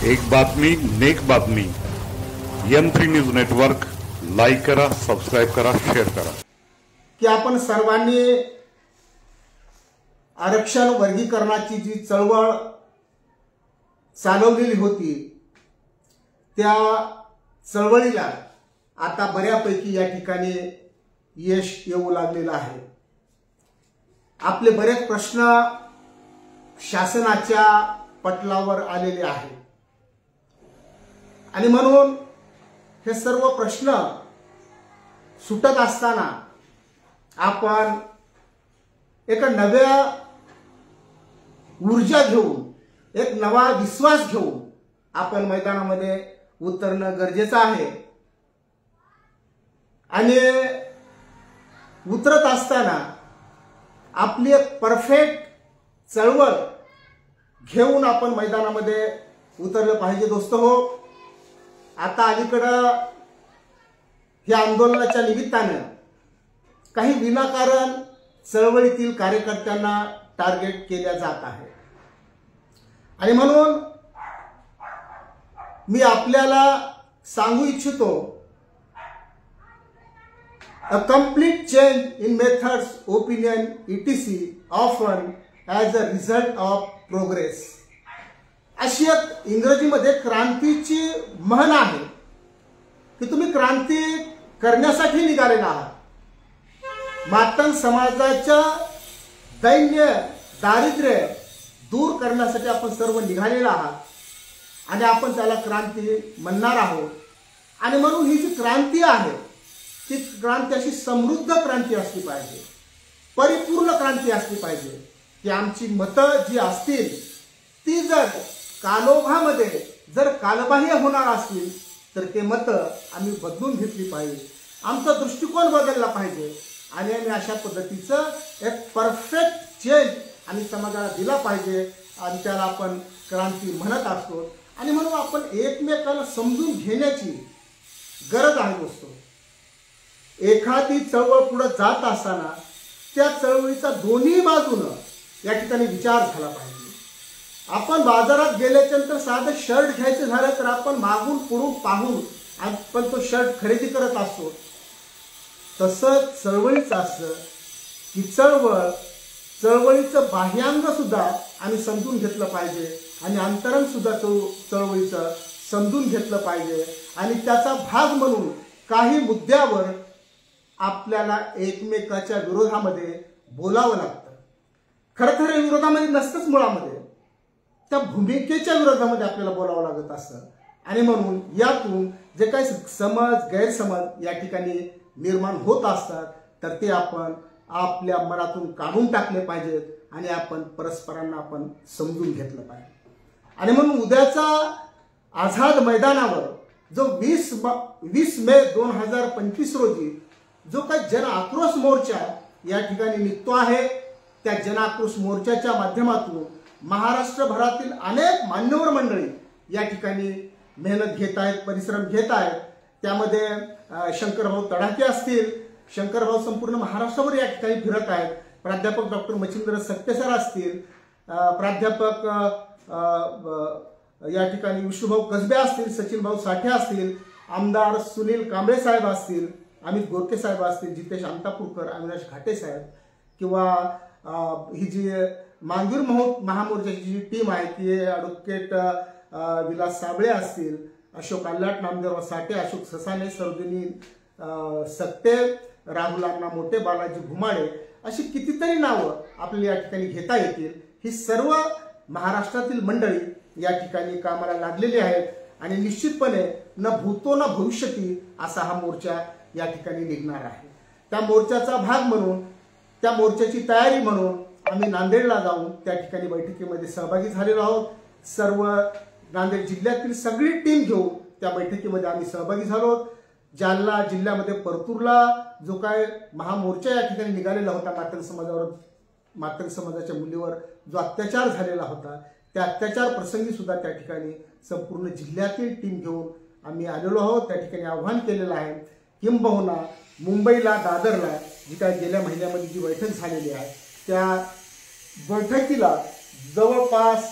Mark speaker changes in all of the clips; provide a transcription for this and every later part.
Speaker 1: एक बातमी नेक बातमी M3 न्यूज नेटवर्क लाईक करा, सबस्क्राईब करा, शेअर करा।
Speaker 2: की आपण सर्वांनी आरक्षण वर्गीकरणाची जी चळवळ चालवलेली होती त्या चळवळीला आता बऱ्यापैकी या ठिकाणी यश येऊ लागलेलं आहे। आपले बरेच प्रश्न शासनाच्या पटलावर आलेले आहेत आणि म्हणून हे सर्व प्रश्न सुटत असताना आपण एक नव्या ऊर्जा घेऊन एक नवा विश्वास घेऊन आपण मैदानामध्ये उतरणं गरजेचं आहे। आणि उतरत असताना आपली एक परफेक्ट चळवळ घेऊन आपण मैदानामध्ये उतरलं पाहिजे। दोस्तहो, आता अलीकडं या आंदोलनाच्या निमित्तानं काही विनाकारण चळवळीतील कार्यकर्त्यांना टार्गेट केल्या जात आहे आणि म्हणून मी आपल्याला सांगू इच्छितो, a complete change in methods, opinion, etc. often as a result of progress. अशी एक इंग्रजीमध्ये क्रांतीची म्हण आहे की तुम्ही क्रांती करण्यासाठी निघालेला आहात। मातंग समाजाच्या दैन्य दारिद्र्य दूर करण्यासाठी आपण सर्व निघालेला आहात आणि आपण त्याला क्रांती म्हणणार आहोत। आणि म्हणून ही जी क्रांती आहे ती क्रांती अशी समृद्ध क्रांती असली पाहिजे, परिपूर्ण क्रांती असली पाहिजे की आमची मतं जी असतील ती जर कालोखामध्ये जर कालबाह्य होणार असतील तर ते मतं आम्ही बदलून घेतली पाहिजे, आमचा दृष्टिकोन बदलला पाहिजे आणि आम्ही अशा पद्धतीचं एक परफेक्ट चेंज आम्ही समाजाला दिला पाहिजे आणि त्याला आपण क्रांती म्हणत असतो। आणि म्हणून आपण एकमेकाला समजून घेण्याची गरज आहे। दोस्तो, एखादी चळवळ पुढे जात असताना त्या चळवळीचा दोन्ही बाजूनं या ठिकाणी विचार झाला पाहिजे। आपण बाजारात गेल्यानंतर साधं शर्ट घ्यायचं झालं तर आपण मागून पुढून पाहून आपण तो शर्ट खरेदी करत असतो। तसं चळवळीचं असतं की चळवळीचं बाह्यांग सुद्धा आम्ही समजून घेतलं पाहिजे आणि अंतरंग सुद्धा चळवळीचं समजून घेतलं पाहिजे आणि त्याचा भाग म्हणून काही मुद्द्यावर आपल्याला एकमेकाच्या विरोधामध्ये बोलावं लागतं। खरं तर विरोधामध्ये नसतंच, मुळामध्ये त्या भूमिकेच्या विरोधामध्ये आपल्याला बोलावं लागत असतं आणि म्हणून यातून जे काही समज गैरसमज या ठिकाणी निर्माण होत असतात तर ते आपण आपल्या मनातून काढून टाकले पाहिजेत आणि आपण परस्परांना आपण समजून घेतलं पाहिजे। आणि म्हणून उद्याचा आझाद मैदानावर जो 20 मे 2025 रोजी जो काही जन आक्रोश मोर्चा या ठिकाणी निघतो आहे, त्या जन आक्रोश मोर्चाच्या माध्यमातून महाराष्ट्रभरातील अनेक मान्यवर मंडळी या ठिकाणी मेहनत घेत आहेत, परिश्रम घेत आहेत। त्यामध्ये शंकरभाऊ तडाखे असतील, शंकरभाऊ संपूर्ण महाराष्ट्रावर या ठिकाणी फिरत आहेत, प्राध्यापक डॉक्टर मच्छिंद्र सत्तेसर असतील, प्राध्यापक या ठिकाणी विष्णुभाऊ कसबे असतील, सचिनभाऊ साठे असतील, आमदार सुनील कांबळे साहेब असतील, अमित गोरके साहेब असतील, जितेश अंतापूरकर, अविनाश घाटे साहेब किंवा ही जी मांगीर महामोर्चाची जी टीम आहे ती ॲडव्होकेट विलास साबळे असतील, अशोक आल्हाट, नामदेव साठे, अशोक ससाने, सरोजिनी सक्ते, राहुल अण्णा मोठे, बालाजी घुमाडे, अशी कितीतरी नावं आपल्याला या ठिकाणी घेता येतील। ही सर्व महाराष्ट्रातील मंडळी या ठिकाणी कामाला लागलेली आहेत आणि निश्चितपणे न भूतो न भविष्यती असा हा मोर्चा या ठिकाणी निघणार आहे। त्या मोर्चाचा भाग म्हणून, त्या मोर्चाची तयारी म्हणून आम्ही नांदेडला जाऊन त्या ठिकाणी बैठकीमध्ये सहभागी झालेलो आहोत। सर्व नांदेड जिल्ह्यातील सगळी टीम घेऊन त्या बैठकीमध्ये आम्ही सहभागी झालो आहोत। जालना जिल्ह्यामध्ये परतूरला जो काय महामोर्चा या ठिकाणी निघालेला होता, मातंग समाजाच्या मुलीवर जो अत्याचार झालेला होता, त्या अत्याचार प्रसंगी सुद्धा त्या ठिकाणी संपूर्ण जिल्ह्यातील टीम घेऊन आम्ही आलेलो आहोत। त्या ठिकाणी आव्हान केलेलं आहे, किंबहुना मुंबईला, दादरला जी काय गेल्या महिन्यामध्ये जी बैठक झालेली आहे त्या बैठकीला जवळपास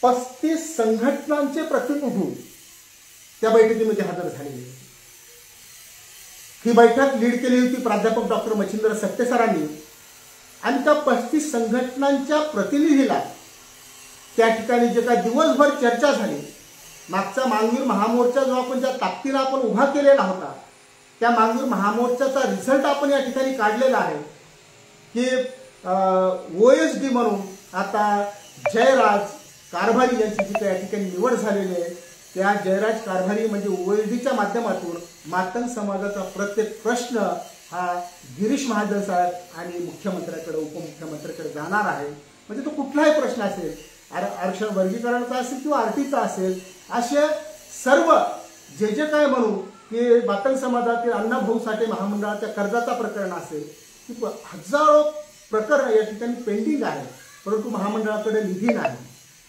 Speaker 2: 35 संघटनांचे प्रतिनिधी त्या बैठकीमध्ये हजर झालेले होते. ही बैठक लीड केली होती प्राध्यापक डॉक्टर मच्छिंद्र सत्ते सरांनी आणि त्या 35 संघटनांच्या प्रतिनिधीला त्या ठिकाणी जे काय दिवसभर चर्चा झाली, मागचा मागणीवर महामोर्चा जो आपण ज्या ताकदीने आपण उभा केलेला होता त्या मागणीवर महामोर्चाचा रिझल्ट आपण या ठिकाणी काढलेला आहे की OSD म्हणून आता जयराज कारभारी यांची जी या ठिकाणी निवड झालेली आहे त्या जयराज कारभारी म्हणजे OSDच्या माध्यमातून मातंग समाजाचा प्रत्येक प्रश्न हा गिरीश महाजन साहेब आणि मुख्यमंत्र्याकडे उपमुख्यमंत्र्याकडे जाणार आहे. म्हणजे तो कुठलाही प्रश्न असेल, आरक्षण वर्गीकरणाचा असेल किंवा आरटीचा असेल, असे सर्व जे काय म्हणू की मातंग समाजातील अण्णाभाऊ साठे महामंडळाच्या कर्जाचा प्रकरण असेल की हजारो प्रकरण या ठिकाणी पेंडिंग आहे, परंतु महामंडळाकडे निधी नाही.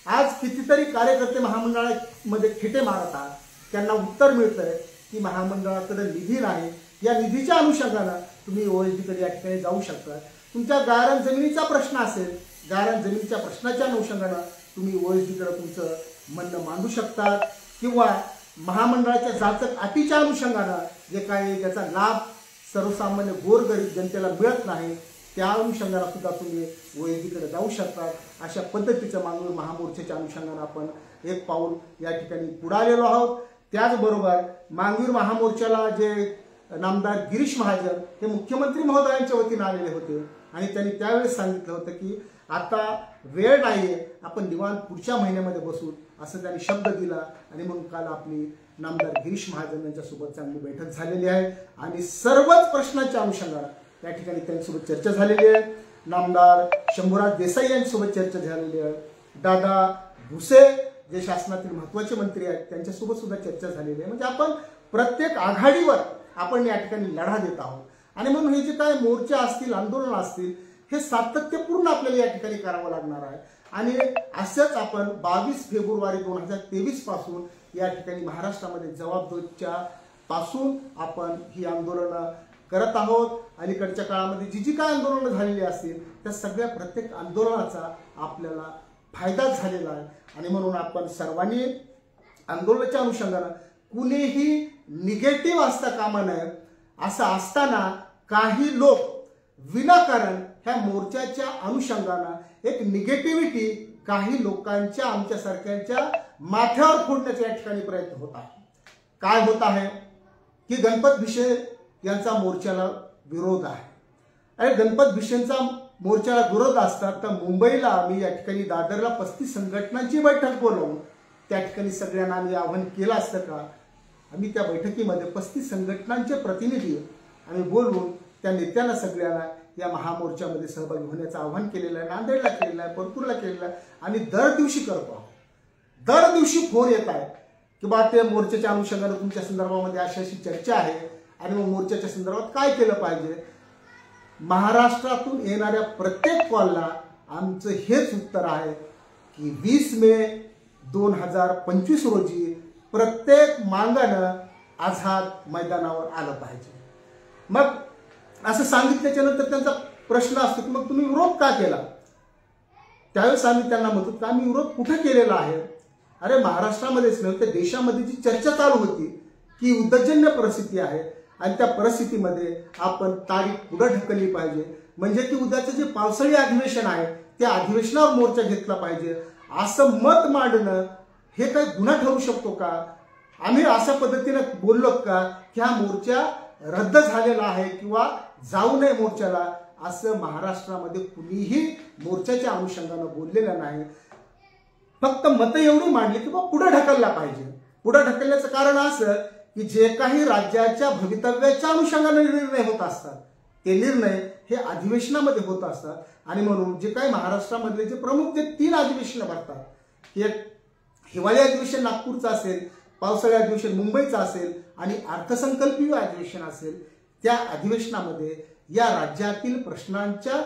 Speaker 2: आज कितीतरी कार्यकर्ते महामंडळामध्ये खेटे मारतात, त्यांना उत्तर मिळतंय की महामंडळाकडे निधी नाही. या निधीच्या अनुषंगाने तुम्ही OSDकडे या ठिकाणी जाऊ शकता. तुमच्या गायरान जमिनीचा प्रश्न असेल, गायरान जमिनीच्या प्रश्नाच्या अनुषंगाने तुम्ही OSDकडे तुमचं म्हणणं मांडू शकता किंवा महामंडळाच्या जाचक अटीच्या अनुषंगाने जे काही ज्याचा लाभ सर्वसामान्य गोरगरीब जनतेला मिळत नाही त्या अनुषंगाने सुद्धा तुम्ही OSDकडे जाऊ शकता. अशा पद्धतीचं मागणीवर महामोर्चाच्या अनुषंगाने आपण एक पाऊल या ठिकाणी पुढालेलो आहोत. त्याचबरोबर मागणीवर महामोर्चाला जे नामदार गिरीश महाजन हे मुख्यमंत्री महोदयांच्या वतीने आलेले होते आणि त्यांनी त्यावेळेस सांगितलं होतं की आता वेळ नाहीये, आपण निवांत पुढच्या महिन्यामध्ये बसू असं त्यांनी शब्द दिला आणि म्हणून काल आपली नामदार गिरीश महाजन यांच्यासोबत चांगली बैठक झालेली आहे आणि सर्वच प्रश्नांच्या अनुषंगाने त्या ठिकाणी त्यांच्यासोबत चर्चा झालेली आहे. नामदार शंभूराज देसाई यांच्यासोबत चर्चा झालेली आहे. दादा भुसे जे शासनातील महत्त्वाचे मंत्री आहेत त्यांच्यासोबत सुद्धा चर्चा झालेली आहे. म्हणजे आपण प्रत्येक आघाडीवर आपण या ठिकाणी लढा देत आहोत आणि म्हणून हे जे काय मोर्चा असतील, आंदोलन असतील, हे सातत्यपूर्ण आपल्याला या ठिकाणी करावं लागणार आहे. आणि असंच आपण 22 फेब्रुवारी 2023 पासून या ठिकाणी महाराष्ट्रामध्ये जबाबदारीच्या पासून आपण ही आंदोलनं करत आहोत. अलीकडच्या काळामध्ये जी काय आंदोलनं झालेली असतील त्या सगळ्या प्रत्येक आंदोलनाचा आपल्याला फायदा झालेला आहे आणि म्हणून आपण सर्वांनी आंदोलनाच्या अनुषंगाने कुणीही निगेटिव्ह असता कामा नये. असं असताना काही लोक विनाकारण ह्या मोर्चाच्या अनुषंगाने एक निगेटिव्हिटी काही लोकांच्या आमच्यासारख्यांच्या माथ्यावर फोडण्याचा या ठिकाणी प्रयत्न होत आहे. काय होत आहे की गणपत भिशे यांचा मोर्चाला विरोध आहे आणि गणपत भिशेंचा मोर्चाला विरोध असतात तर मुंबईला मी या ठिकाणी दादरला 35 संघटनांची बैठक बोलवून त्या ठिकाणी सगळ्यांना आम्ही आवाहन केलं असतं का? आम्ही त्या बैठकीमध्ये 35 संघटनांचे प्रतिनिधी आम्ही बोलवून त्या नेत्यांना सगळ्यांना या महामोर्चामध्ये सहभागी होण्याचं आवाहन केलेलं आहे. नांदेडला केलेलं आहे, परतूरला केलेलं आहे आणि दर दिवशी करतो आहोत. दर दिवशी फोन येत आहे की बा ते मोर्चाच्या अनुषंगाने तुमच्या संदर्भामध्ये अशी चर्चा आहे आणि मग मोर्चाच्या संदर्भात काय केलं पाहिजे. महाराष्ट्रातून येणाऱ्या प्रत्येक कॉलला आमचं हेच उत्तर आहे की 20 मे 2025 रोजी प्रत्येक मांगानं आझाद मैदानावर आलं पाहिजे. मग असं सांगितल्याच्या नंतर त्यांचा प्रश्न असतो की मग तुम्ही विरोध का केला? त्यावेळेस आम्ही त्यांना म्हणतो की आम्ही विरोध कुठे केलेला आहे? अरे महाराष्ट्रामध्येच नव्हे तर देशामध्ये जी चर्चा चालू होती की युद्धजन्य परिस्थिती आहे आणि त्या परिस्थितीमध्ये आपण तारीख पुढे ढकलली पाहिजे. म्हणजे की उद्याचं जे पावसाळी अधिवेशन आहे त्या अधिवेशनावर मोर्चा घेतला पाहिजे असं मत मांडणं हे काही गुन्हा ठरू शकतो का? आम्ही अशा पद्धतीने बोललो का की हा मोर्चा रद्द झालेला आहे किंवा जाऊ नये मोर्चाला असं महाराष्ट्रामध्ये कुणीही मोर्चाच्या अनुषंगाने बोललेलं नाही. फक्त मतं एवढी मांडली की पुढे ढकलला पाहिजे. पुढे ढकलण्याचं कारण असं की जे काही राज्याच्या भवितव्याच्या अनुषंगाने निर्णय होत असतात ते निर्णय हे अधिवेशनामध्ये होत असतात आणि म्हणून जे काही महाराष्ट्रामधले जे प्रमुख जे 3 अधिवेशनं भरतात, एक हिवाळी अधिवेशन नागपूरचं असेल, पावसाळी अधिवेशन मुंबईचं असेल आणि अर्थसंकल्पीय अधिवेशन असेल, त्या अधिवेशनामध्ये या राज्यातील प्रश्नांच्या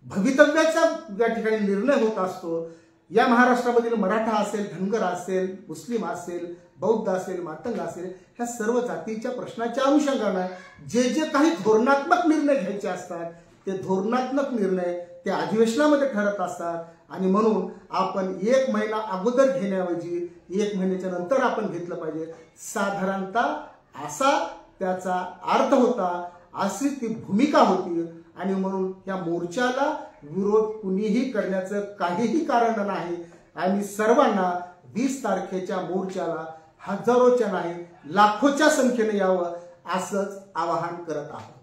Speaker 2: भवितव्याचा या ठिकाणी निर्णय होत असतो. या महाराष्ट्रामधील मराठा असेल, धनगर असेल, मुस्लिम असेल, बौद्ध असेल, मातंग असेल, ह्या सर्व जातीच्या प्रश्नाच्या अनुषंगाने जे जे काही धोरणात्मक निर्णय घ्यायचे असतात ते धोरणात्मक निर्णय त्या अधिवेशनामध्ये ठरत असतात आणि म्हणून आपण 1 महिना अगोदर घेण्याऐवजी 1 महिन्याच्या नंतर आपण घेतलं पाहिजे. साधारणतः असा त्याचा अर्थ होता, अशी ती भूमिका होती. आणि म्हणून या मोर्चाला विरोध कुणीही करण्याचं काहीही कारण नाही. आम्ही सर्वांना 20 तारखेच्या मोर्चाला हजारोच्या नाही लाखोच्या संख्येने यावं असंच आवाहन करत आहोत.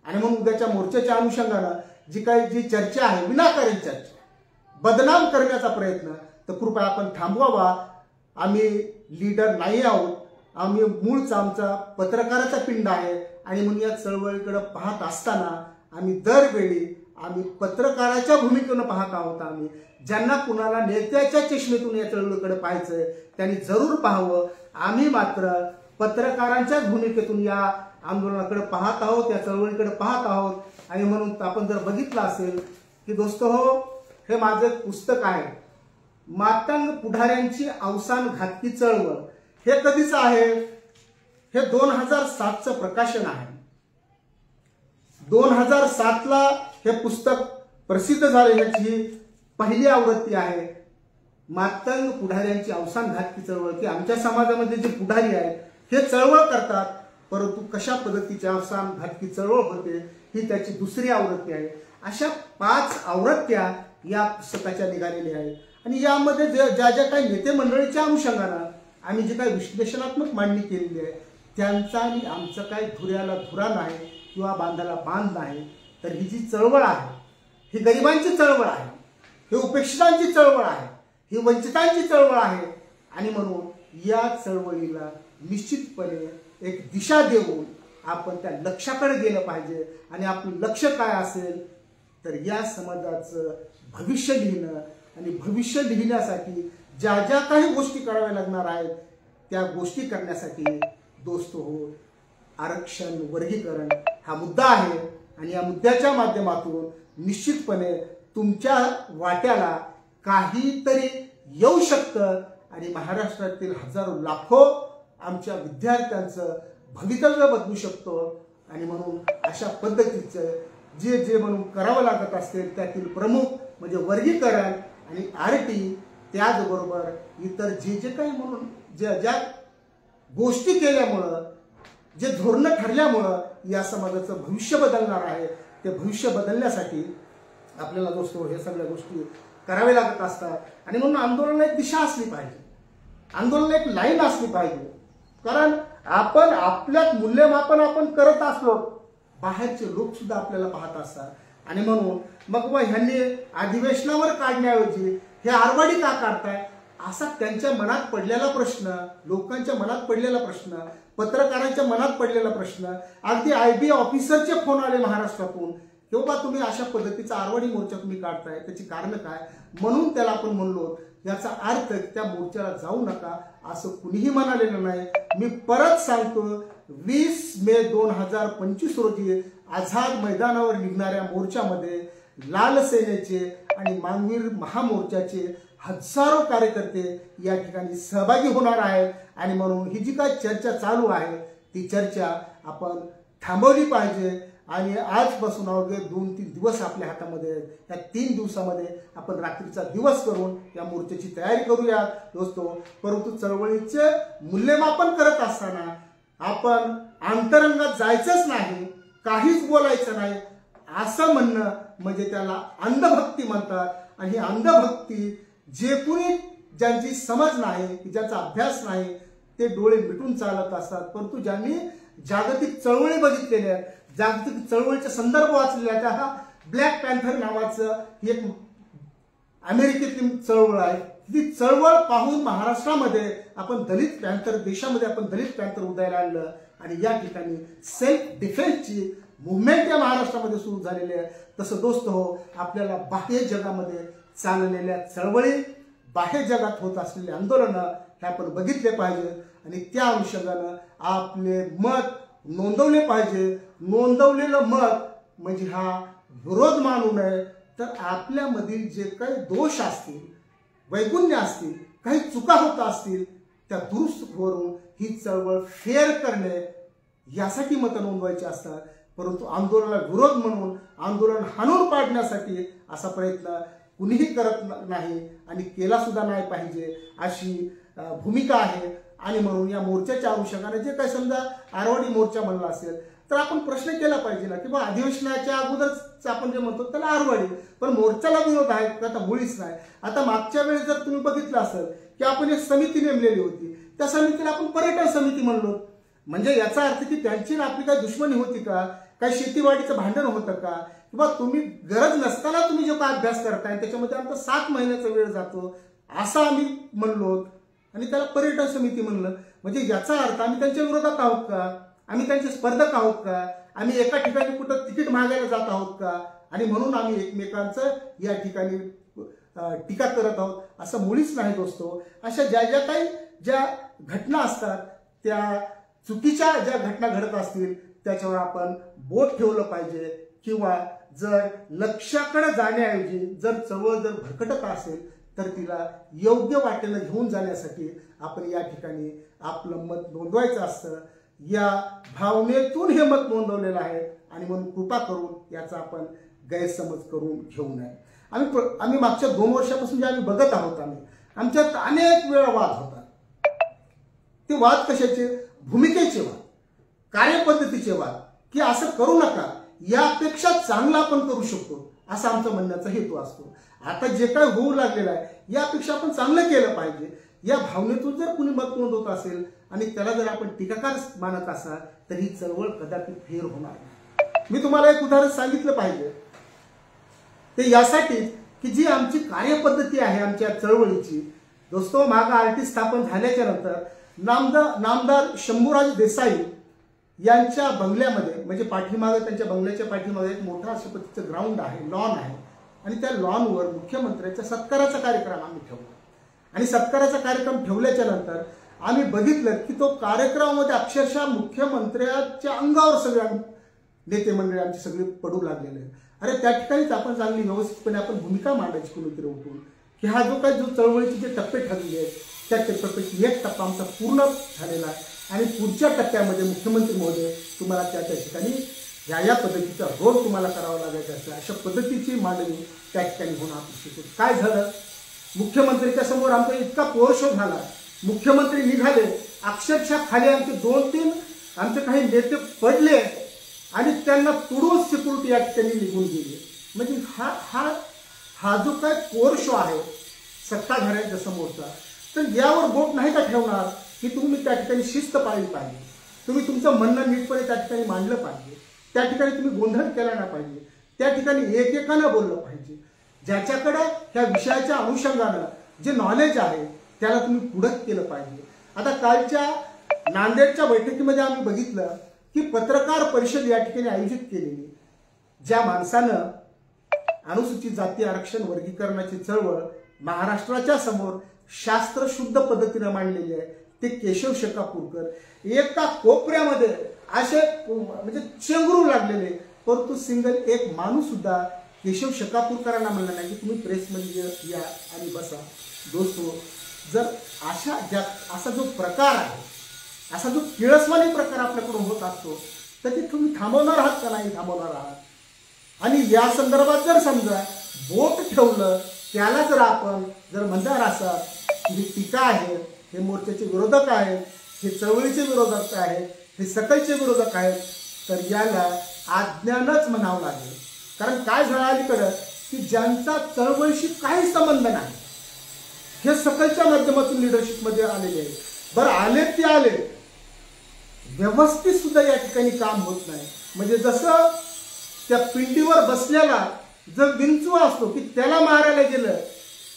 Speaker 2: आणि म्हणून उद्याच्या मोर्चाच्या अनुषंगानं जी चर्चा आहे, विनाकारण चर्चा, बदनाम करण्याचा प्रयत्न, तर कृपया आपण थांबवावा. आम्ही लीडर नाही आहोत, आम्ही मूळचा आमचा पत्रकाराचा पिंड आहे. आणि म्हणून या चळवळीकडे पाहत असताना आम्ही दरवेळी पत्रकाराच्या भूमिकेनं पाहत आहोत. आम्ही ज्यांना कुणाला नेत्याच्या चष्मेतून या चळवळीकडे पाहायचंय त्यांनी जरूर पाहावं. आम्ही मात्र पत्रकारांच्या भूमिकेतून या आंदोलनाकडे पाहत आहोत, या चळवळीकडे पाहत आहोत. आणि म्हणून आपण जर बघितलं असेल की दोस्तो हो, हे माझं पुस्तक आहे, मातंग पुढाऱ्यांची अवसान घातकी चळवळ. हे कधीच आहे? हे 2007चं प्रकाशन आहे. 2007ला हे पुस्तक प्रसिद्ध झाले. याची पहिली आवृत्ती आहे, मातंग पुढाऱ्यांची अवसान घातकी चळवळ. की आमच्या समाजामध्ये जे पुढारी आहेत हे चळवळ करतात, परंतु कशा पद्धतीची अवसान घातकी चळवळ होते ही त्याची दुसरी आवृत्ती आहे. अशा 5 आवृत्त्या या पुस्तकाच्या निघालेल्या आहेत. आणि यामध्ये ज्या काही नेते मंडळीच्या अनुषंगानं आम्ही जे काही विश्लेषणात्मक मांडणी केलेली आहे त्यांचा आणि आमचं काही धुऱ्याला धुरा नाही किंवा बांधाला बांध नाही. तर ही जी चळवळ आहे ही गरिबांची चळवळ आहे, ही उपेक्षितांची चळवळ आहे, ही वंचितांची चळवळ आहे. आणि म्हणून या चळवळीला निश्चितपणे एक दिशा देऊन आपण त्या लक्ष्याकडे गेलं पाहिजे. आणि आपलं लक्ष काय असेल तर या समाजाचं भविष्य लिहिणं. आणि भविष्य लिहिण्यासाठी ज्या काही गोष्टी कराव्या लागणार आहेत त्या गोष्टी करण्यासाठी दोस्तो हो, आरक्षण, वर्गीकरण हा मुद्दा आहे. आणि या मुद्द्याच्या माध्यमातून निश्चितपणे तुमच्या वाट्याला काहीतरी येऊ शकतं. आणि महाराष्ट्रातील हजारो लाखो आमच्या विद्यार्थ्यांचं भवितव्य बदलू शकतो. आणि म्हणून अशा पद्धतीचं जे म्हणून करावं लागत असतील त्यातील प्रमुख म्हणजे वर्गीकरण आणि RT, त्याचबरोबर इतर जे काही म्हणून ज्या गोष्टी केल्यामुळं, जे धोरणं ठरल्यामुळं या समाजाचं भविष्य बदलणार आहे, ते भविष्य बदलण्यासाठी आपल्याला दोस्तो हे सगळ्या गोष्टी कराव्या लागत असतात. आणि म्हणून आंदोलनाला एक दिशा असली पाहिजे, आंदोलनाला एक लाईन असली पाहिजे. कारण आपण आपल्यात मूल्यमापन आपण करत असलो, बाहेरचे लोक सुद्धा आपल्याला पाहत असतात. आणि म्हणून मग ह्यांनी अधिवेशनावर काढण्याऐवजी हे आरवाडी का काढताय असा त्यांच्या मनात पडलेला प्रश्न, लोकांच्या मनात पडलेला प्रश्न, पत्रकारांच्या मनात पडलेला प्रश्न, अगदी IB ऑफिसरचे फोन आले महाराष्ट्रातून की बाबा तुम्ही अशा पद्धतीचा आरवाडी मोर्चा तुम्ही काढताय, त्याची कारण काय. म्हणून त्याला आपण म्हणलो याचा अर्थ त्या मोर्चाला जाऊ नका असं कुणीही म्हणालेलं नाही. मी परत सांगतो, 20 मे 2025 रोजी आझाद मैदानावर निघणाऱ्या मोर्चामध्ये लाल सेनेचे आणि मानवीर महामोर्चाचे हजारो कार्यकर्ते या ठिकाणी सहभागी होणार आहेत. आणि म्हणून ही जी काही चर्चा चालू आहे ती चर्चा आपण थांबवली पाहिजे. आणि आजपासून अवघे 2-3 दिवस आपल्या हातामध्ये आहेत. या 3 दिवसामध्ये आपण रात्रीचा दिवस करून या मोर्चाची तयारी करूया दोस्तो. परंतु चळवळीचे मूल्यमापन करत असताना आपण अंतरंगात जायचंच नाही, काहीच बोलायचं नाही असं म्हणणं म्हणजे त्याला अंधभक्ती म्हणतात. आणि ही अंधभक्ती जे कुणी ज्यांची समज नाही, ज्यांचा अभ्यास नाही, ते डोळे मिटून चालत असतात. परंतु ज्यांनी जागतिक चळवळी बघितलेल्या आहेत, जागतिक चळवळीचे संदर्भ वाचलेले आहेत, हा ब्लॅक पॅन्थर नावाचं एक अमेरिकेतली चळवळ आहे. ती चळवळ पाहून महाराष्ट्रामध्ये आपण दलित पॅन्थर, देशामध्ये आपण दलित पॅन्थर उदयाला आणलं. आणि या ठिकाणी सेल्फ डिफेन्सची मुवमेंट या महाराष्ट्रामध्ये सुरू झालेली आहे. तसं दोस्त हो, आपल्याला बाह्य जगामध्ये चाललेल्या चळवळी, बाह्य जगात होत असलेले आंदोलनं हे आपण बघितले पाहिजे. आणि त्या अनुषंगानं आपले मत नोंदवले पाहिजे. नोंदवलेलं मत म्हणजे हा विरोध मानू नये, तर आपल्यामधील जे काही दोष असतील, वैगुण्य असतील, काही चुका होत असतील त्या दुरुस्त करून ही चळवळ फेअर करणे यासाठी मतं नोंदवायची असतात. परंतु आंदोलनाला विरोध म्हणून आंदोलन हाणून पाडण्यासाठी असा प्रयत्न कुणीही करत नाही आणि केला सुद्धा नाही पाहिजे अशी भूमिका आहे। आणि म्हणून या मोर्चाच्या अनुषंगाने जे काही समजा आरवाडी मोर्चा म्हणला असेल तर आपण प्रश्न केला पाहिजे ना की बा अधिवेशनाच्या अगोदरच आपण जे म्हणतो त्याला आरवाडी, पण मोर्चाला विरोध आहे का? आता मुळीच नाही। आता मागच्या वेळेस जर तुम्ही बघितलं असेल की आपण एक समिती नेमलेली होती, त्या समितीला आपण पर्यटन समिती म्हणलो, म्हणजे याचा अर्थ की त्यांची आपली काही दुश्मनी होती का? काही शेतीवाडीचं भांडण होतं का? किंवा तुम्ही गरज नसताना तुम्ही जो काय अभ्यास करताय त्याच्यामध्ये आमचा 7 महिन्याचा वेळ जातो असं आम्ही म्हणलो आणि त्याला पर्यटन समिती म्हणलं, म्हणजे याचा अर्थ आम्ही त्यांच्या विरोधात आहोत का? आम्ही त्यांचे स्पर्धक आहोत का? आम्ही एका ठिकाणी कुठं तिकीट मागायला जात आहोत का? आणि म्हणून आम्ही एकमेकांचं या ठिकाणी टीका करत आहोत असं मुळीच नाही दोस्तो। अशा ज्या घटना असतात त्या चुकीच्या ज्या घटना घडत असतील त्याच्यावर आपण बोट ठेवलं पाहिजे, किंवा जर लक्ष्याकडे जाण्याऐवजी जर चळवळ जर भरकटत असेल तर तिला योग्य वाटेला घेऊन जाण्यासाठी आपण या ठिकाणी आपलं मत नोंदवायचं असतं। या भावनेतून हे मत नोंदवलेलं आहे आणि म्हणून कृपा करून याचा आपण गैरसमज करून घेऊ नये। आम्ही मागच्या 2 वर्षापासून जे आम्ही बघत आहोत आमच्यात अनेक वेळा वाद होतात। ते वाद कशाचे? भूमिकेचे वाद, कार्यपद्धतीचे वाद, की असं करू नका, यापेक्षा चांगलं आपण करू शकतो असा आमचा म्हणण्याचा हेतू असतो। आता जे काय होऊ लागलेलं आहे यापेक्षा आपण चांगलं केलं पाहिजे, या भावनेतून जर कुणी मत नोंदवत असेल आणि त्याला जर आपण टीकाकार मानत असाल तर ही चळवळ कदाचित फेर होणार नाही। मी तुम्हाला एक उदाहरण सांगितलं पाहिजे, ते यासाठी की जी आमची कार्यपद्धती आहे आमच्या चळवळीची दोस्तो, मागे आरटी स्थापन झाल्याच्या नंतर नामदार शंभूराज देसाई यांच्या बंगल्यामध्ये, म्हणजे पाठीमागे त्यांच्या बंगल्याच्या पाठीमागे एक मोठा अशा पद्धतीचं ग्राउंड आहे, लॉन आहे, आणि त्या लॉनवर मुख्यमंत्र्यांचा सत्काराचा कार्यक्रम आम्ही ठेवला आणि सत्काराचा कार्यक्रम ठेवल्याच्या नंतर आम्ही बघितलं की तो कार्यक्रमामध्ये अक्षरशः मुख्यमंत्र्यांच्या अंगावर सगळे नेते मंडळी आमचे सगळे पडू लागलेले। अरे त्या ठिकाणीच आपण चांगली व्यवस्थितपणे आपण भूमिका मांडायची कुणीतरी उठून की हा जो चळवळीचे जे टप्पे ठरले आहेत त्या टप्प्यापैकी एक टप्पा आमचा पूर्ण झालेला आहे आणि पुढच्या टप्प्यामध्ये मुख्यमंत्री महोदय तुम्हाला त्या ठिकाणी या पद्धतीचा रोल तुम्हाला करावा लागायचा असं अशा पद्धतीची मांडणी त्या ठिकाणी होणं अपेक्षित होतं। काय झालं? मुख्यमंत्र्यांच्या समोर आमचा इतका पोर शो झाला, मुख्यमंत्री निघाले, अक्षरशः खाली आमचे 2-3 आमचे काही नेते पडले आणि त्यांना तुडून सिक्युरिटी या ठिकाणी निघून गेले। म्हणजे हा जो काय पोर शो आहे सत्ताधाऱ्यांच्या समोरचा, तर यावर बोट नाही का ठेवणार की तुम्ही त्या ठिकाणी शिस्त पाळली पाहिजे, तुम्ही तुमचं म्हणणं नीटपणे त्या ठिकाणी मांडलं पाहिजे, त्या ठिकाणी तुम्ही गोंधळ केला नाही पाहिजे, त्या ठिकाणी एकेकानं बोललं पाहिजे, ज्याच्याकडे ह्या विषयाच्या अनुषंगानं जे नॉलेज आहे त्याला तुम्ही पुढं केलं पाहिजे। आता कालच्या नांदेडच्या बैठकीमध्ये आम्ही बघितलं की पत्रकार परिषद या ठिकाणी आयोजित केलेली, ज्या माणसानं अनुसूचित जाती आरक्षण वर्गीकरणाची चळवळ महाराष्ट्राच्या समोर शास्त्रशुद्ध पद्धतीने मांडलेली आहे ते केशव शकापूरकर एका कोपऱ्यामध्ये असे म्हणजे चेंगरू लागलेले, परंतु सिंगल एक माणूस सुद्धा केशव शकापूरकरांना म्हणला नाही की तुम्ही प्रेसमध्ये या आणि बसा। दोस्तो, जर असा जो प्रकार आहे, असा जो किळसवाणी प्रकार आपल्याकडून होत असतो तर ते तुम्ही थांबवणार आहात का नाही थांबवणार आहात? आणि या संदर्भात जर समजा बोट ठेवलं त्याला जर आपण जर म्हणणार असाल की ही टीका आहे, हे मोर्चाचे विरोधक आहेत, हे चळवळीचे विरोधक आहेत, हे सकलचे विरोधक आहेत, तर याला अज्ञानच म्हणावं लागेल। कारण काय झालं अलीकडं की ज्यांचा चळवळीशी काही संबंध नाही हे सकलच्या माध्यमातून लिडरशिपमध्ये आलेले आहेत, बरं आले ते आले, व्यवस्थित सुद्धा या ठिकाणी काम होत नाही। म्हणजे जसं त्या पिंडीवर बसलेला जर विंचू असतो की त्याला मारायला गेलं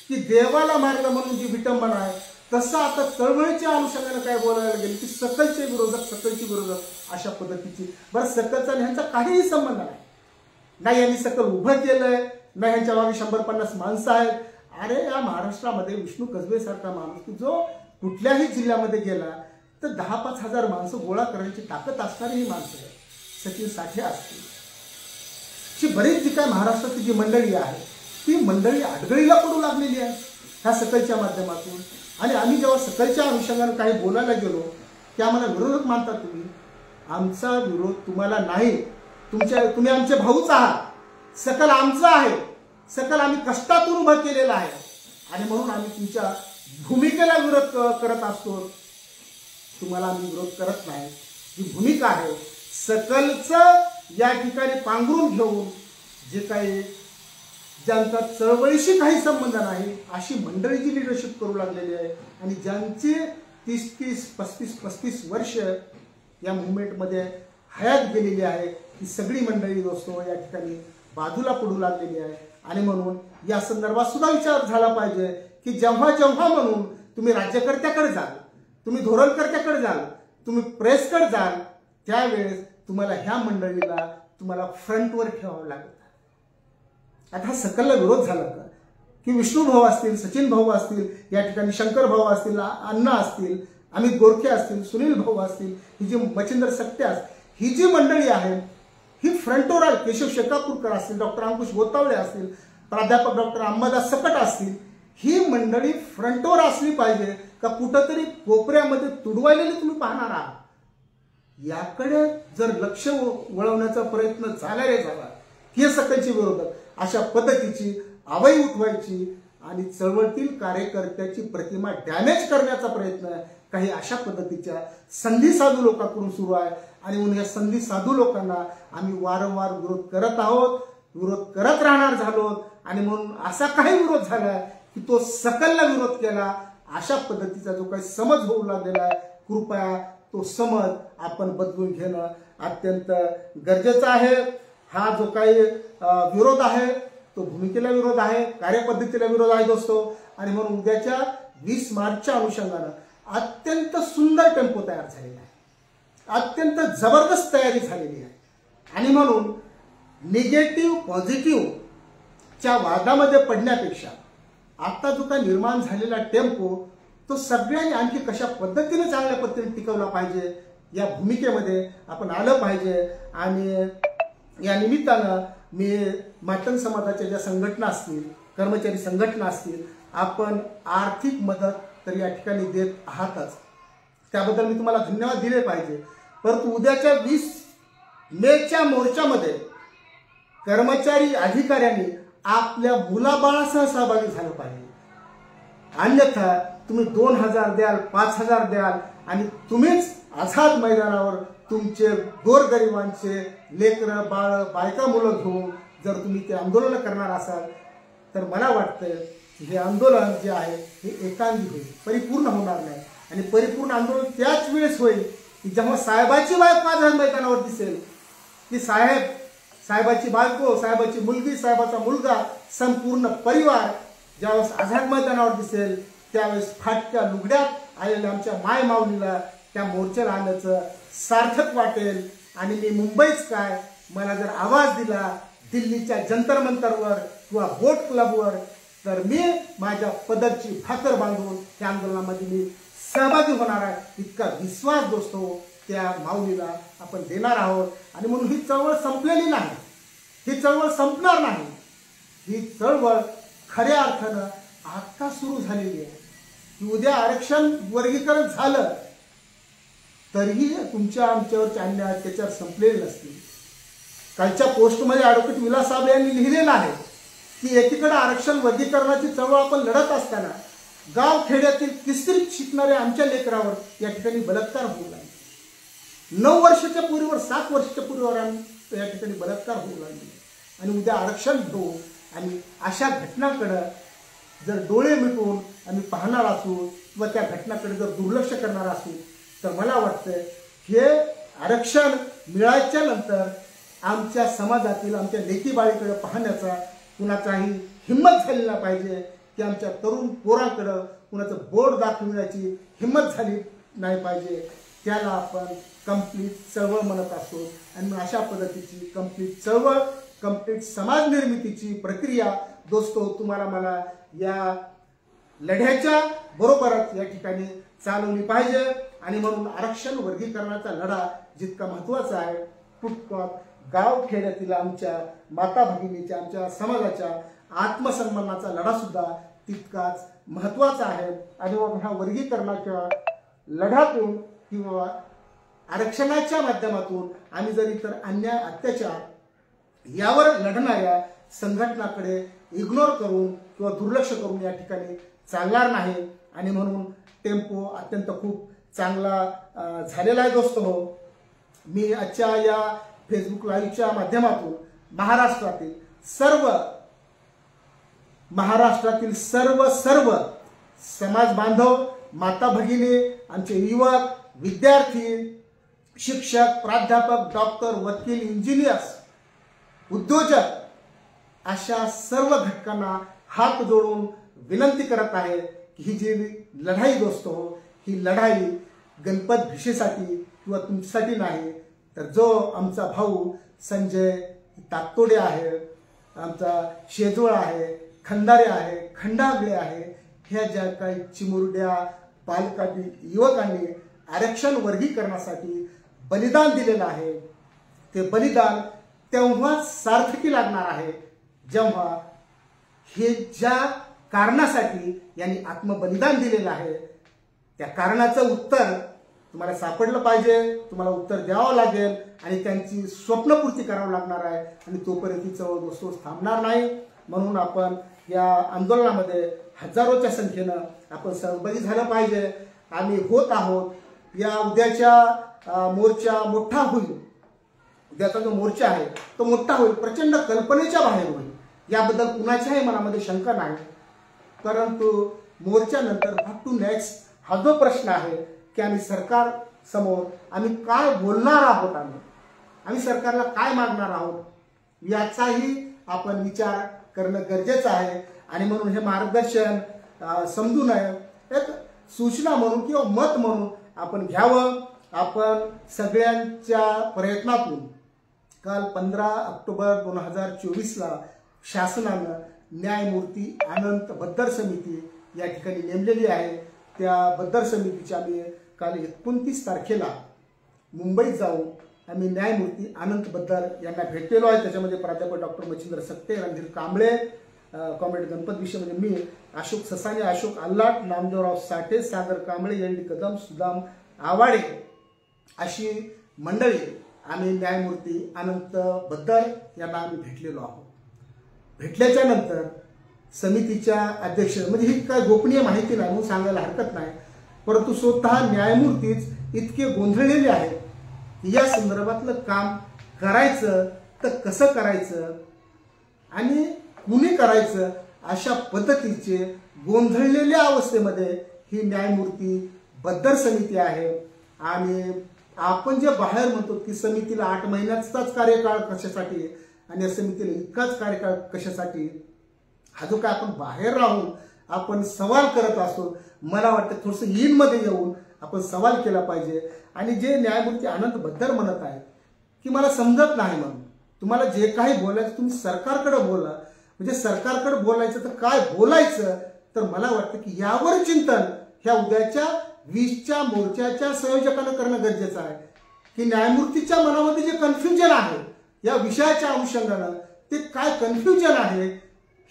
Speaker 2: की देवाला मारलं म्हणून जी विटंबना आहे, तसं आता चळवळीच्या अनुषंगाने काय बोलायला गेले की सकलचे विरोधक अशा पद्धतीची। बरं सकलचा ह्यांचा काहीही संबंध नाही, नाही यांनी सकल उभं केलंय, नाही ह्यांच्या मागे 150 माणसं आहेत। अरे या महाराष्ट्रामध्ये विष्णू कसबे सारखा माणूस की जो कुठल्याही जिल्ह्यामध्ये गेला तर 10-5 हजार माणसं गोळा करण्याची ताकद असणारी ही माणसं आहे, सचिन साठे असतील, ची बरीच जी काय महाराष्ट्रातली जी मंडळी आहे ती मंडळी अडगळीला पडू लागलेली आहे ह्या सकलच्या माध्यमातून। आणि आम्ही जेव्हा सकलच्या अनुषंगाने काही बोलायला गेलो की आम्हाला विरोधक मानता तुम्ही, आमचा विरोध तुम्हाला नाही, तुम्ही आमचे भाऊच आहात, सकल आमचं आहे, सकल आम्ही कष्टातून उभं केलेलं आहे आणि म्हणून आम्ही तुमच्या भूमिकेला विरोध करत असतो. तुम्हाला आम्ही विरोध करत नाही. ही भूमिका आहे सकलचं या ठिकाणी पांघरून घेऊन जे काही ज्यांचा चळवळीशी काही संबंध नाही अशी मंडळी जी लिडरशिप करू लागलेली आहे आणि ज्यांची 30-30, 35-35 वर्ष या मुवमेंटमध्ये हयात गेलेली आहे, ही सगळी मंडळी दोस्तो या ठिकाणी बाजूला पडू लागलेली आहे. आणि म्हणून या संदर्भात सुद्धा विचार झाला पाहिजे की जेव्हा जेव्हा म्हणून तुम्ही राज्यकर्त्याकडे जाल, तुम्ही धोरणकर्त्याकडे जाल, तुम्ही प्रेसकडे जाल, त्यावेळेस तुम्हाला ह्या मंडळीला तुम्हाला फ्रंटवर ठेवावं लागतं. आता हा सकलला विरोध झाला का की विष्णू भाऊ असतील, सचिन भाऊ असतील, या ठिकाणी शंकर भाऊ असतील, अण्णा असतील, अमित गोरखे असतील, सुनील भाऊ असतील, ही जी मच्छिंद्र सकटे असतील, ही जी मंडळी आहे ही फ्रंटवर आली. केशव शेकापूरकर असतील, डॉक्टर अंकुश गोतावळे असतील, प्राध्यापक डॉक्टर अंबादास सकट असतील, ही मंडळी फ्रंटवर असली पाहिजे का कुठंतरी कोपऱ्यामध्ये तुडवायलेली तुम्ही पाहणार आहात. याकडे जर लक्ष वळवण्याचा प्रयत्न झाला रे झाला, हे सकलचे विरोधक अशा पद्धतीची आवई उठवायची आणि चळवळीतील कार्यकर्त्याची प्रतिमा डॅमेज करण्याचा प्रयत्न काही अशा पद्धतीच्या संधी साधू लोकांकडून सुरू आहे. आणि म्हणून या संधी साधू लोकांना आम्ही वारंवार विरोध करत आहोत, विरोध करत राहणार झालो. आणि म्हणून असा काही विरोध झाला की तो सकलला विरोध केला, अशा पद्धतीचा जो काही समज होऊ लागलेला आहे, कृपया तो समज आपण बदलून घेणं अत्यंत गरजेचं आहे. हा जो काही विरोध आहे तो भूमिकेला विरोध आहे, कार्यपद्धतीला विरोध आहे दोस्तो. आणि म्हणून उद्याच्या 20 मार्चच्या अनुषंगानं अत्यंत सुंदर टेम्पो तयार झालेला आहे, अत्यंत जबरदस्त तयारी झालेली आहे. आणि म्हणून निगेटिव्ह पॉझिटिव्हच्या वादामध्ये पडण्यापेक्षा आता जो काही निर्माण झालेला टेम्पो तो सगळ्यांनी आणखी कशा पद्धतीने चांगल्या पद्धतीने टिकवला पाहिजे या भूमिकेमध्ये आपण आलं पाहिजे. आणि या निमित्तानं मी मातंग समाजाच्या ज्या संघटना असतील, कर्मचारी संघटना असतील, आपण आर्थिक मदत तर या ठिकाणी देत आहातच, त्याबद्दल मी तुम्हाला धन्यवाद दिले पाहिजे. परंतु उद्याच्या 20 मेच्या मोर्चामध्ये कर्मचारी अधिकाऱ्यांनी आपल्या मुलाबाळासह सहभागी झालं पाहिजे. अन्यथा तुम्ही 2000 द्याल, 5000 द्याल आणि तुम्हीच आझाद मैदानावर तुमचे गोरगरिबांचे लेकरं बाळ बायका मुलं घेऊन जर तुम्ही ते आंदोलन करणार असाल तर मला वाटतं की हे आंदोलन जे आहे हे एकांगी होईल, परिपूर्ण होणार नाही. आणि परिपूर्ण आंदोलन त्याच वेळेस होईल की जेव्हा साहेबाची बायको आझाद मैदानावर दिसेल, की साहेबाची बायको, साहेबाची मुलगी, साहेबाचा मुलगा, संपूर्ण परिवार ज्यावेळेस आझाद मैदानावर दिसेल त्यावेळेस फाटक्या लुगड्यात आलेल्या आमच्या माय माऊलीला त्या मोर्चाला आल्याचं सार्थक वाटेल. आणि मी मुंबईच काय, मला जर आवाज दिला दिल्लीच्या जंतर मंतरवर किंवा बोट क्लबवर तर मी माझ्या पदरची भाकर बांधून त्या आंदोलनामध्ये मी सहभागी होणार आहे. इतका विश्वास दोस्तो त्या माऊलीला आपण देणार आहोत. आणि म्हणून ही चळवळ संपलेली नाही, ही चळवळ संपणार नाही. ही चळवळ खऱ्या अर्थानं आता सुरू झालेली आहे. की उद्या आरक्षण वर्गीकरण झालं तरीही तुमच्या आमच्यावरचे अन्याय अत्याचार संपलेले नसतील. कालच्या पोस्टमध्ये ॲडव्होकेट विलास साबळे यांनी लिहिलेलं आहे की एकीकडे आरक्षण वर्गीकरणाची चळवळ आपण लढत असताना गाव खेड्यातील तिसरीत शिकणाऱ्या आमच्या लेकरावर या ठिकाणी बलात्कार होऊ लागले. 9 वर्षाच्या पूर्वीवर 7 वर्षाच्या पूर्वीवर या ठिकाणी बलात्कार होऊ लागले. आणि उद्या आरक्षण घेऊ आणि अशा घटनांकडे जर डोळे मिटून आम्ही पाहणार असू किंवा त्या घटनाकडे जर दुर्लक्ष करणार असू तर मला वाटतं हे आरक्षण मिळायच्या नंतर आमच्या समाजातील आमच्या लेकीबाळीकडे पाहण्याचा कुणाचाही हिंमत झाली नाही पाहिजे, की आमच्या तरुण पोरांकडं कुणाचं बोट दाखवण्याची हिंमत झाली नाही पाहिजे. त्याला आपण कंप्लीट चळवळ म्हणत असतो. आणि अशा पद्धतीची कंप्लीट चळवळ, कंप्लीट समाज निर्मितीची प्रक्रिया दोस्तो तुम्हाला मला या लढ्याच्या बरोबरच या ठिकाणी चालवली पाहिजे. आणि म्हणून आरक्षण वर्गीकरणाचा लढा जितका महत्त्वाचा आहे तितका गाव खेड्यातील आमच्या माता भगिनीच्या, आमच्या समाजाच्या आत्मसन्मानाचा लढा सुद्धा तितकाच महत्त्वाचा आहे. आणि मग ह्या वर्गीकरणाच्या लढ्यातून किंवा आरक्षणाच्या माध्यमातून आम्ही जर इतर अन्याय अत्याचार यावर लढणाऱ्या संघटनाकडे इग्नोर करून किंवा दुर्लक्ष करून या ठिकाणी चालणार नाही. आणि म्हणून टेम्पो अत्यंत खूप चांगला झालेला आहे दोस्त हो. मी आजच्या या फेसबुक लाईव्हच्या माध्यमातून महाराष्ट्रातील सर्व समाज बांधव, माता भगिनी, आमचे युवक, विद्यार्थी, शिक्षक, प्राध्यापक, डॉक्टर, वकील, इंजिनियर्स, उद्योजक अशा सर्व घटकांना हात जोडून विनंती करत आहे की ही जी लढाई दोस्त हो, ही लढाई गणपत भिषेसाठी किंवा तुमच्यासाठी नाही, तर जो आमचा भाऊ संजय ताकतोडे आहे, आमचा शेजवळ आहे, खंदारे आहे, खंडागळे आहे, ह्या ज्या काही चिमुरड्या बालकांनी, युवकांनी आरक्षण वर्गीकरणासाठी बलिदान दिलेलं आहे, ते बलिदान तेव्हा सार्थकी लागणार आहे जेव्हा हे ज्या कारणासाठी यांनी आत्मबलिदान दिलेलं आहे त्या कारणाचं उत्तर तुम्हाला सापडलं पाहिजे, तुम्हाला उत्तर द्यावं लागेल आणि त्यांची स्वप्नपूर्ती करावं लागणार आहे. आणि तोपर्यंत ही चळवळ दोस्तों थांबणार नाही. म्हणून आपण या आंदोलनामध्ये हजारोच्या संख्येनं आपण सहभागी झालं पाहिजे. आम्ही होत आहोत. या उद्याच्या मोर्चा मोठा होईल. उद्याचा जो मोर्चा आहे तो मोठा होईल, प्रचंड कल्पनेच्या बाहेर होईल, याबद्दल कुणाच्याही मनामध्ये शंका नाही. परंतु मोर्चानंतर व्हॉट टू नेक्स्ट हा जो प्रश्न आहे की आम्ही सरकार समोर आम्ही काय बोलणार आहोत, आम्ही सरकारला काय मागणार आहोत, याचाही आपण विचार करणं गरजेचं आहे. आणि म्हणून हे मार्गदर्शन समजू नये, एक सूचना म्हणून किंवा मत म्हणून आपण घ्यावं. आपण सगळ्यांच्या प्रयत्नातून काल 15 ऑक्टोबर 2024ला शासनानं न्यायमूर्ती अनंत बद्दर समिती या ठिकाणी नेमलेली आहे. त्या बद्दर समितीच्या आम्ही काल 29 तारखेला मुंबईत जाऊन आम्ही न्यायमूर्ती अनंत बद्दर यांना भेटलेलो आहे. त्याच्यामध्ये प्राध्यापक डॉक्टर मच्छिंद्र सक्ते, रणधीर कांबळे, कॉम्रेड गणपत भिषे म्हणजे मी, अशोक ससाने, अशोक आल्लाट, नामदेवराव साठे, सागर कांबळे, एल डी कदम, सुदाम आवाडे अशी मंडळी आम्ही न्यायमूर्ती अनंत बद्दर यांना आम्ही भेटलेलो आहोत. भेटल्याच्या नंतर समितीच्या अध्यक्ष, म्हणजे ही काय गोपनीय माहिती नाही म्हणून सांगायला हरकत नाही, परंतु स्वतः न्यायमूर्तीच इतके गोंधळलेले आहेत की या संदर्भातलं काम करायचं तर कसं करायचं आणि कुणी करायचं अशा पद्धतीचे गोंधळलेल्या अवस्थेमध्ये ही न्यायमूर्ती बद्दर समिती आहे. आणि आपण जे बाहेर म्हणतो की समितीला 8 महिन्याचाच कार्यकाळ कशासाठी आणि या समितीला इतकाच कार्यकाळ कशासाठी, हा जो काय आपण बाहेर राहून आपण सवाल करत असतो, मला वाटतं थोडंसं मध्ये येऊन आपण सवाल केला पाहिजे. आणि जे न्यायमूर्ती अनंत बद्दर म्हणत आहेत की मला समजत नाही, म्हणून तुम्हाला जे काही बोलायचं तुम्ही सरकारकडे बोला, म्हणजे सरकारकडे बोलायचं तर काय बोलायचं, तर मला वाटतं की यावर चिंतन ह्या उद्याच्या 20च्या मोर्चाच्या संयोजकांना करणं गरजेचं आहे. की न्यायमूर्तीच्या मनामध्ये जे कन्फ्युजन आहे या विषयाच्या अनुषंगानं, ते काय कन्फ्युजन आहे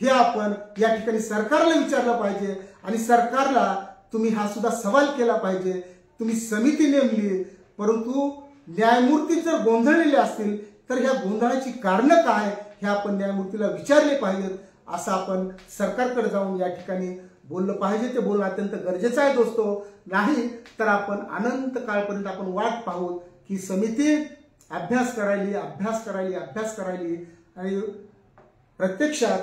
Speaker 2: हे आपण या ठिकाणी सरकारला विचारलं पाहिजे. आणि सरकारला तुम्ही हा सुद्धा सवाल केला पाहिजे. तुम्ही समिती नेमली, परंतु न्यायमूर्ती जर गोंधळलेले असतील तर ह्या गोंधळाची कारणं काय हे आपण न्यायमूर्तीला विचारले पाहिजेत. असं आपण सरकारकडे जाऊन या ठिकाणी बोललं पाहिजे. ते बोलणं अत्यंत गरजेचं आहे दोस्तो. नाही तर आपण अनंत काळपर्यंत आपण वाट पाहू की समिती अभ्यास करायली आणि प्रत्यक्षात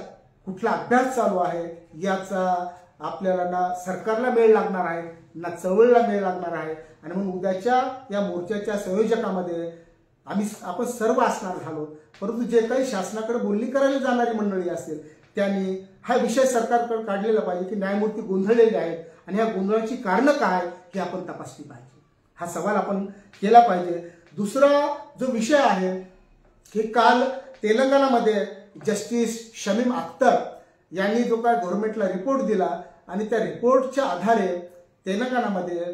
Speaker 2: कुठला अभ्यास चालू आहे याचा आपल्याला ना सरकारला मेळ लागणार आहे ना चळवळीला मेळ लागणार आहे. आणि म्हणून उद्याच्या या मोर्चाच्या संयोजकामध्ये आपण सर्व असणार झालो, परंतु जे काही शासनाकडे बोलणी करायला जाणारी मंडळी असेल त्यांनी हा विषय सरकारकडे काढलेला पाहिजे की न्यायमूर्ती गोंधळलेले आहेत आणि या गोंधळाची कारणं काय हे आपण तपासली पाहिजे. हा सवाल आपण केला पाहिजे. दुसरा जो विषय आहे की काल तेलंगणामध्ये जस्टिस शमीम अख्तर यांनी जो काय गव्हर्नमेंटला रिपोर्ट दिला आणि त्या रिपोर्टच्या आधारे तेलंगणामध्ये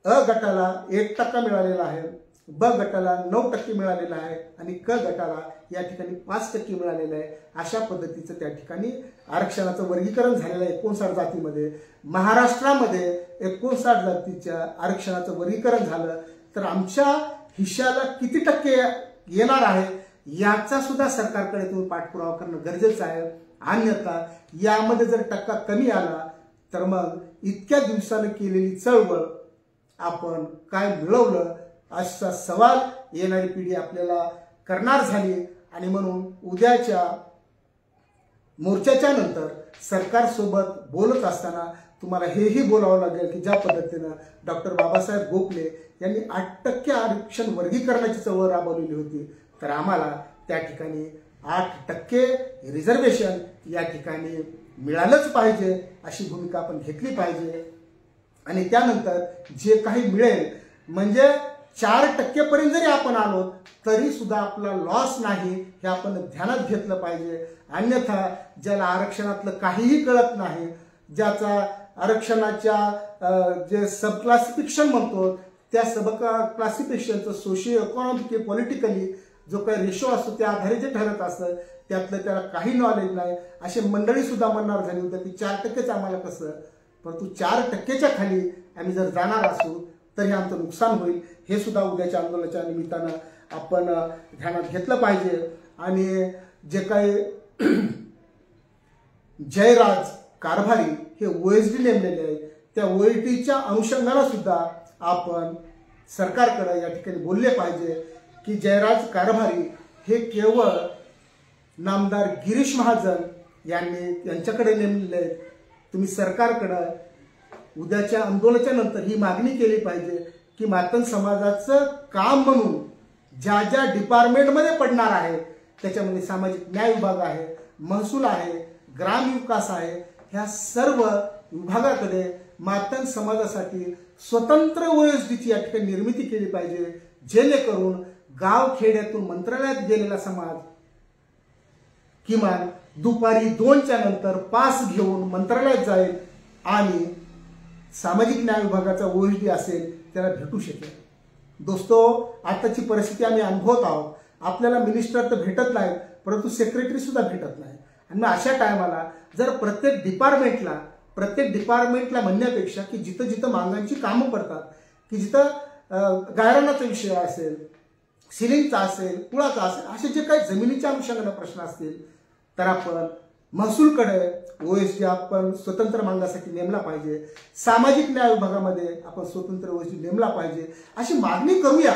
Speaker 2: अ गटाला 1% मिळालेला आहे, ब गटाला 9% मिळालेला आहे आणि क गटाला या ठिकाणी 5% मिळालेलं आहे. अशा पद्धतीचं त्या ठिकाणी आरक्षणाचं वर्गीकरण झालेलं आहे 59 जातीमध्ये. महाराष्ट्रामध्ये 59 जातीच्या आरक्षणाचं वर्गीकरण झालं तर आमच्या हिश्श्याला किती टक्के येणार आहे याचा सुद्धा सरकारकडे तुम्ही पाठपुरावा करणं गरजेचं आहे. अन्यथा यामध्ये जर टक्का कमी आला तर मग इतक्या दिवसानं केलेली चळवळ आपण काय मिळवलं असा सवाल येणारी पिढी आपल्याला करणार झाली। आणि म्हणून उद्याच्या मोर्चाच्या नंतर सरकारसोबत बोलत असताना तुम्हाला हेही बोलावं लागेल की ज्या पद्धतीनं डॉक्टर बाबासाहेब गोखले यांनी 8% आरक्षण वर्गीकरणाची चळवळ राबवलेली होती, तर आम्हाला त्या ठिकाणी 8% रिझर्वेशन या ठिकाणी मिळालंच पाहिजे अशी भूमिका आपण घेतली पाहिजे। आणि त्यानंतर जे काही मिळेल म्हणजे 4% पर्यंत जरी आपण आलो तरी सुद्धा आपला लॉस नाही हे आपण ध्यानात घेतलं पाहिजे। अन्यथा ज्याला आरक्षणातलं काहीही कळत नाही, ज्याचा आरक्षणाच्या जे सब क्लासिफिकेशन म्हणतो त्या सब क्लासिफिकेशनचं सोशिओ इकॉनॉमिक पॉलिटिकली जो काही रेशो असतो त्या आधारे जे ठरत असतं त्यातलं त्याला काही नॉलेज नाही अशी मंडळी सुद्धा म्हणणार झाली होती की 4%च आम्हाला कसं, परंतु 4%च्या खाली आम्ही जर जाणार असू तर हे आमचं नुकसान होईल, हे सुद्धा उद्याच्या आंदोलनाच्या निमित्तानं आपण ध्यानात घेतलं पाहिजे। आणि जे काही जयराज कारभारी हे OSD नेमलेले आहेत त्या OSDच्या अनुषंगाने सुद्धा आपण सरकारकडे या ठिकाणी बोलले पाहिजे की जयराज कारभारी हे केवळ नामदार गिरीश महाजन यांच्याकडे नेमलेले आहेत। तुम्ही सरकारकडे उद्याच्या आंदोलनाच्या नंतर ही मागणी केली पाहिजे की मातंग समाजाचं काम म्हणून ज्या ज्या डिपार्टमेंटमध्ये पडणार आहे त्याच्यामध्ये सामाजिक न्याय विभाग आहे, महसूल आहे, ग्रामविकास आहे, ह्या सर्व विभागाकडे मातंग समाजासाठी स्वतंत्र OSDची या ठिकाणी निर्मिती केली पाहिजे, जेणेकरून गाव खेड्यातून मंत्रालयात गेलेला समाज किमान दुपारी 2च्या नंतर पास घेऊन मंत्रालयात जाईल आणि सामाजिक न्याय विभागाचा OSD असेल त्याला भेटू शकेल। दोस्तो, आताची परिस्थिती आम्ही अनुभवत आहोत, आपल्याला मिनिस्टर तर भेटत नाही परंतु सेक्रेटरी सुद्धा भेटत नाही। आणि मग अशा टायमाला जर प्रत्येक डिपार्टमेंटला म्हणण्यापेक्षा की जिथं जिथं मागांची कामं पडतात, की जिथं गायरानाचा विषय असेल, सिलिंगचा असेल, कुळाचा असेल, असे जे काही जमिनीच्या अनुषंगाने प्रश्न असतील तर आपण महसूलकडे OSD आपण स्वतंत्र मागासाठी नेमला पाहिजे, सामाजिक न्याय विभागामध्ये आपण स्वतंत्र OSD नेमला पाहिजे अशी मागणी करूया।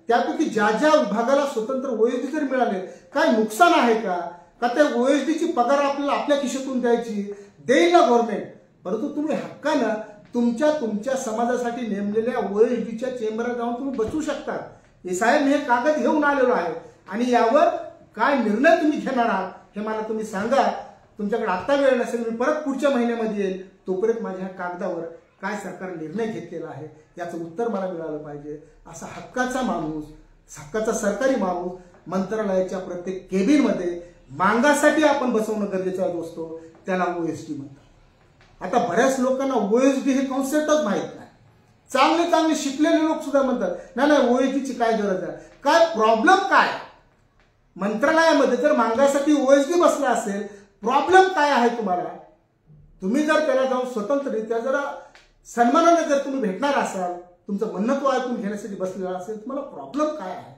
Speaker 2: त्यापैकी ज्या ज्या विभागाला स्वतंत्र OSD जर मिळाले काय नुकसान आहे का त्या OSDची पगार आपल्याला आपल्या खिशातून द्यायची, देईल ना गव्हर्नमेंट, परंतु तुम्ही हक्कानं तुमच्या समाजासाठी नेमलेल्या OSDच्या चेंबरात जाऊन तुम्ही बसू शकता। साहेब हे कागद घेऊन आलेलो आहे आणि यावर काय निर्णय तुम्ही घेणार आहात हे मला तुम्ही सांगा। तुमच्याकडे आता वेळ नसेल मी परत पुढच्या महिन्यामध्ये येईल, तोपर्यंत माझ्या कागदावर काय सरकार निर्णय घेतलेला आहे याचं उत्तर मला मिळालं पाहिजे। असा हक्काचा माणूस, हक्काचा सरकारी माणूस मंत्रालयाच्या प्रत्येक केबिनमध्ये मागासाठी आपण बसवणं गरजेचं आहे दोस्तो, त्याला OSD म्हणतात। आता बऱ्याच लोकांना OSD हे कॉन्सेप्टच माहित नाही, चांगले शिकलेले लोक सुद्धा म्हणतात नाही OSDची काय गरज आहे, काय प्रॉब्लेम काय मंत्रालयामध्ये जर मागासाठी OSD बसला असेल, प्रॉब्लेम काय आहे तुम्हाला? तुम्ही जर त्याला जाऊन स्वतंत्ररित्या जरा सन्मानाने जर तुम्ही भेटणार असाल, तुमचं म्हणणं तो ऐकून घेण्यासाठी बसलेला असेल, तुम्हाला प्रॉब्लेम काय आहे?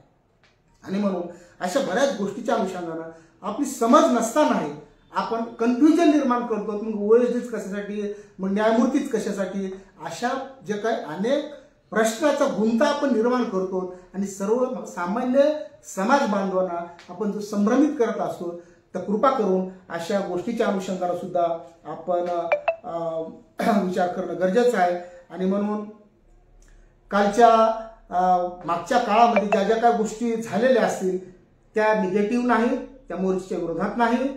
Speaker 2: आणि म्हणून अशा बऱ्याच गोष्टीच्या अनुषंगाने आपली समज नसतानाही आपण कन्फ्युजन निर्माण करतो, मग OSDच कशासाठी, मग न्यायमूर्तीच कशासाठी, अशा जे काही अनेक प्रश्नाचा गुंता आपण निर्माण करतो आणि सर्व सामान्य समाज बांधवांना आपण जो संभ्रमित करत असतो, तर कृपा करून अशा गोष्टीच्या अनुषंगाने सुद्धा आपण विचार करणं गरजेचं आहे। आणि म्हणून मागच्या काळामध्ये ज्या ज्या काही गोष्टी झालेल्या असतील त्या निगेटिव्ह नाही, त्या मोर्चाच्या विरोधात नाही,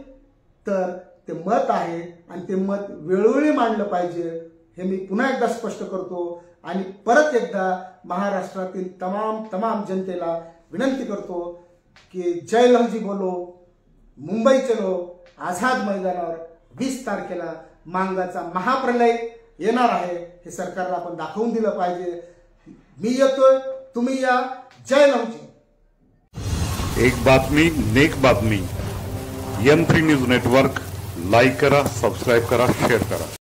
Speaker 2: तर ते मत आहे आणि ते मत वेळोवेळी मांडलं पाहिजे हे मी पुन्हा एकदा स्पष्ट करतो। आणि परत एकदा महाराष्ट्रातील तमाम जनतेला विनंती करतो की जय लहजी बोलो, मुंबई चलो, आझाद मैदानावर 20 तारखेला मांगाचा महाप्रलय येणार आहे हे सरकारला आपण दाखवून दिलं पाहिजे। मी येतोय, तुम्ही या, जय लहजी।
Speaker 1: एक बातमी नेक बातमी, M3 न्यूज नेटवर्क लाईक करा, सबस्क्राईब करा, शेअर करा।